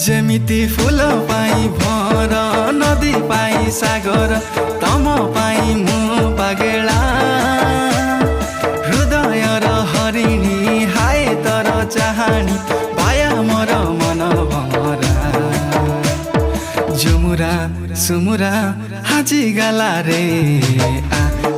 जेमिति फुल पाई भर नदी पाई सागर तम पाई मु पागेला हृदय र हरिणी हाय तर चाहनी पाया मोर मन भमरा झुमुरा सुमुरा हाजी गाला रे आ